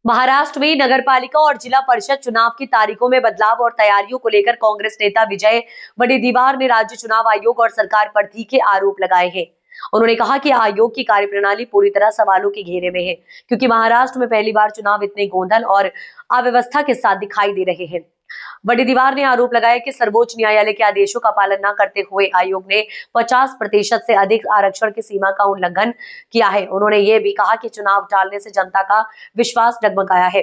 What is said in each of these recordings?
महाराष्ट्र में नगरपालिका और जिला परिषद चुनाव की तारीखों में बदलाव और तैयारियों को लेकर कांग्रेस नेता विजय वडेदीवार ने राज्य चुनाव आयोग और सरकार पर तीखे आरोप लगाए हैं। उन्होंने कहा कि आयोग की कार्यप्रणाली पूरी तरह सवालों के घेरे में है, क्योंकि महाराष्ट्र में पहली बार चुनाव इतने गोंधल और अव्यवस्था के साथ दिखाई दे रहे हैं। वडेदीवार ने आरोप लगाया कि सर्वोच्च न्यायालय के आदेशों का पालन न करते हुए आयोग ने 50% से अधिक आरक्षण की सीमा का उल्लंघन किया है। उन्होंने ये भी कहा कि चुनाव टालने से जनता का विश्वास डगमगाया है।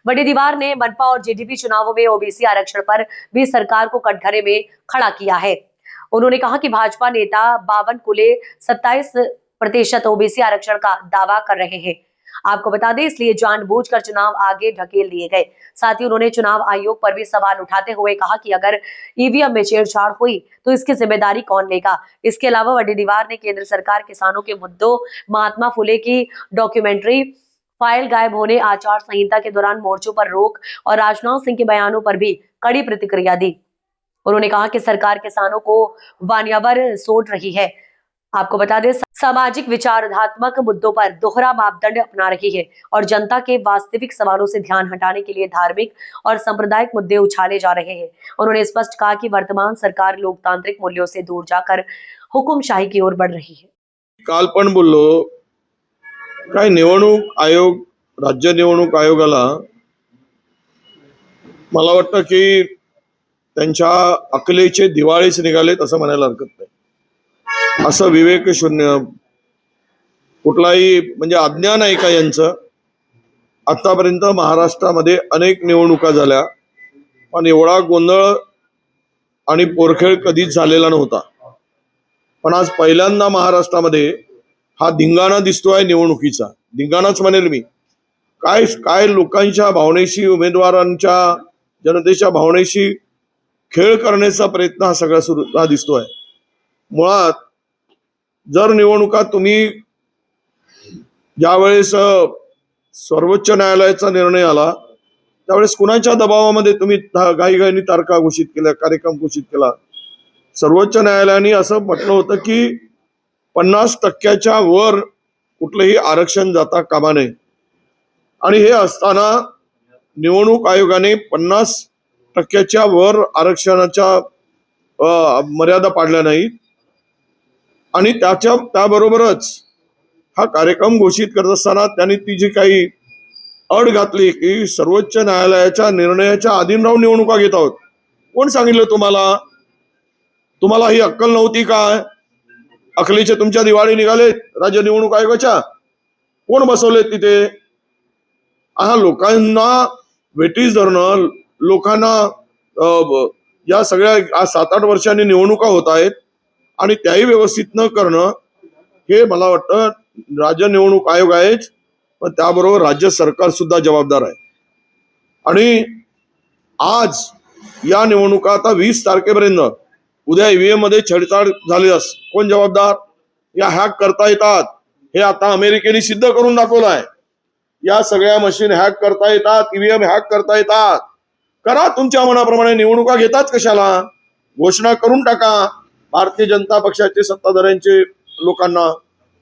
वडेदीवार ने मनपा और जेडीपी चुनावों में ओबीसी आरक्षण पर भी सरकार को कटघरे में खड़ा किया है। उन्होंने कहा कि भाजपा नेता 52 कुले 27% ओबीसी आरक्षण का दावा कर रहे हैं। आपको बता दें, इसलिए जानबूझकर चुनाव आगे ढकेल दिए गए। साथ ही उन्होंने चुनाव आयोग पर भी सवाल उठाते हुए कहा कि अगर ईवीएम में छेड़छाड़ हुई तो इसकी जिम्मेदारी कौन लेगा। इसके अलावा वडेदीवार ने केंद्र सरकार किसानों के मुद्दों, महात्मा फुले की डॉक्यूमेंट्री, फाइल गायब होने, आचार संहिता के दौरान मोर्चों पर रोक और राजनाथ सिंह के बयानों पर भी कड़ी प्रतिक्रिया दी। उन्होंने कहा कि सरकार किसानों को वानियावर सोच रही है। आपको बता दें, सामाजिक विचारात्मक मुद्दों पर दोहरा मापदंड अपना रही है और जनता के वास्तविक सवालों से ध्यान हटाने के लिए धार्मिक और सांप्रदायिक मुद्दे उछाले जा रहे हैं। उन्होंने स्पष्ट कहा कि वर्तमान सरकार लोकतांत्रिक मूल्यों से दूर जाकर हुकुमशाही की ओर बढ़ रही है। काल पण बोललो, काय निवडणूक आयोग, राज्य निवडणूक आयोगाला मला वाटतं की त्यांच्या अकलेचे दिवाळीच निघालेत असं म्हणायला हरकत नाही। असं विवेक शून्य, कुठलाही म्हणजे अज्ञान आहे का यांचं? आतापर्यंत महाराष्ट्रामध्ये अनेक निवडणुका झाल्या, पण एवढा गोंधळ आणि पोरखेळ कधीच झालेला नव्हता। पण आज पहिल्यांदा महाराष्ट्रामध्ये हा धिंगाणा दिसतोय निवडणुकीचा। धिंगाणाच म्हणेल मी। काय काय लोकांच्या भावनेशी, उमेदवारांच्या, जनतेच्या भावनेशी खेळ करण्याचा प्रयत्न हा सगळा सुरू दिसतोय। मुळात जर निवडणुका तुम्ही ज्यावेळेस सर्वोच्च न्यायालयाचा निर्णय आला त्यावेळेस कुणाच्या दबावामध्ये तुम्ही घाईघाईने तारखा घोषित केल्या, कार्यक्रम घोषित केला? सर्वोच्च न्यायालयाने असं म्हटलं होतं की 50% वर कुठलंही आरक्षण जाता कामा नये, आणि हे असताना निवडणूक आयोगाने 50% वर आरक्षणाच्या मर्यादा पाडल्या नाहीत, आणि त्याबरोबरच हा कार्यक्रम घोषित करत असताना त्यांनी ती जी काही अट घातली की सर्वोच्च न्यायालयाच्या निर्णयाच्या अधीन राहून निवडणुका घेत आहोत। कोण सांगितलं तुम्हाला? तुम्हाला ही अक्कल नव्हती काय? अकलीचे तुमच्या दिवाळी निघालेत राज्य निवडणूक आयोगाच्या? कोण बसवलेत तिथे? हा लोकांना वेटीस धरणं, लोकांना या सगळ्या 7-8 वर्षांनी निवडणुका होत आहेत आणि त्याही व्यवस्थित न करणं, हे मला वाटतं राज्य निवडणूक आयोग आहेच, पण त्याबरोबर राज्य सरकार सुद्धा जबाबदार आहे। आणि आज या निवडणुका आता 20 तारखेपर्यंत, उद्या ईव्हीएम मध्ये छेडछाड झाल्यास कोण जबाबदार? या हॅक करता येतात, हे आता अमेरिकेने सिद्ध करून दाखवलं आहे। या सगळ्या मशीन हॅक करता येतात, ईव्हीएम हॅक करता येतात। करा तुमच्या मनाप्रमाणे, निवडणुका घेतात कशाला? घोषणा करून टाका भारतीय जनता पक्षाचे सत्ताधाऱ्यांचे लोकांना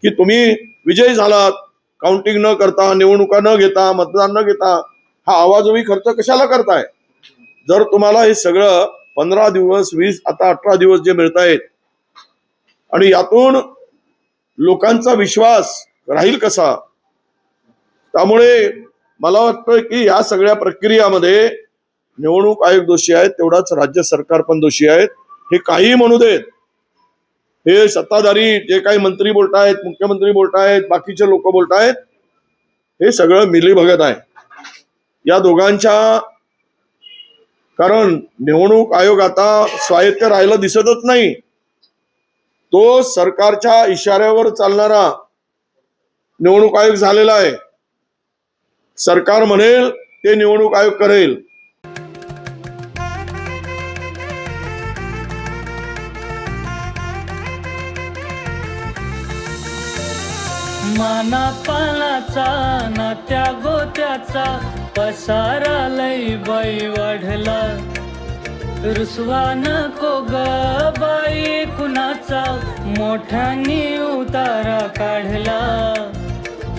की तुम्ही विजयी झालात, काउंटिंग न करता, निवडणुका न घेता, मतदान न घेता, हा आवाजोवी खर्च कशाला करताय? जर तुम्हाला हे सगळं 15 दिवस, 20, आता 18 दिवस जे मिळत आहेत, आणि यातून लोकांचा विश्वास राहील कसा? त्यामुळे मला वाटतं की या सगळ्या प्रक्रियामध्ये निवडणूक आयोग दोषी आहे, तेवढाच राज्य सरकार पण दोषी आहेत। हे काही म्हणू देत, हे सत्ताधारी जे काही मंत्री बोलतायत, मुख्यमंत्री बोलतायत, बाकीचे लोक बोलतायत, हे सगळं मिलीभगत आहे या दोघांच्या। कारण निवडणूक आयोग आता स्वायत्त राहिला दिसतच नाही, तो सरकारच्या इशाऱ्यावर चालणारा निवडणूक आयोग झालेला आहे। सरकार म्हणेल ते निवडणूक आयोग करेल। माना पानाचा ना त्या गोत्याचा पसारा लई बाई वाढला, रुसवा नको ग बाई कुणाचा, मोठ्यानी उतारा काढला।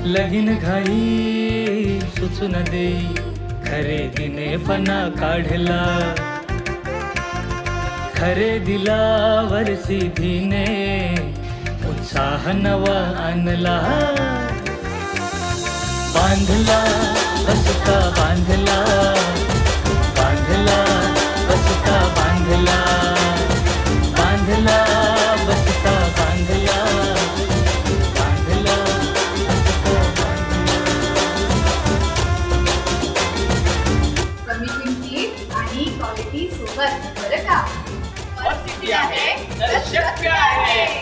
लगीन घाई सुचून देई खरेदीने पणा काढला खरेदीला वर्षी धीने उत्साह नवा आणला बांधला बसका बांधला बांधला बसका बांधला बांधला बसका बांधला बांधला बसका कमी किमतीत आणि क्वालिटी सोबत बरं का और सिटी आहे तर शक्य आहे